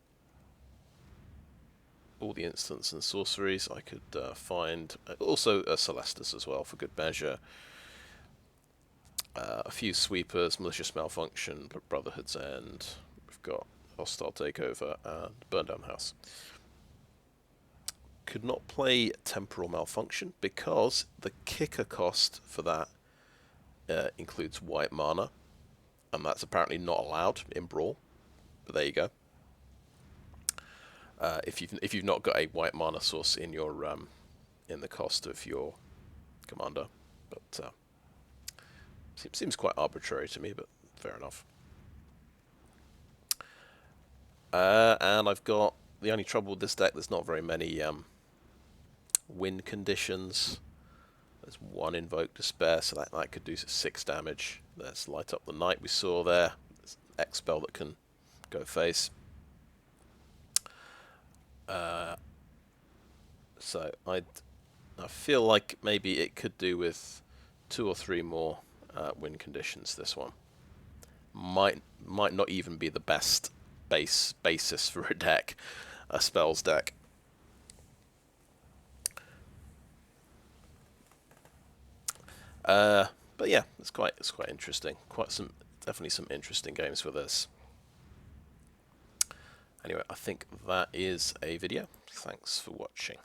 all the instants and sorceries I could find. Also a Celestus as well, for good measure. A few sweepers, Malicious Malfunction, Brotherhood's End. We've got Hostile Takeover and Burn Down the House. Could not play Temporal Malfunction because the kicker cost for that includes white mana, and that's apparently not allowed in Brawl. But there you go. If you've not got a white mana source in your in the cost of your commander, but seems quite arbitrary to me, but fair enough. And I've got the only trouble with this deck. There's not very many win conditions. There's one Invoke Despair, so that could do 6 damage. There's Light Up the Night we saw there. There's X spell that can go face. So I feel like maybe it could do with 2 or 3 more win conditions. This one might not even be the best basis for a deck, a spells deck. But yeah, it's quite interesting. Definitely some interesting games with this. Anyway, I think that is a video. Thanks for watching.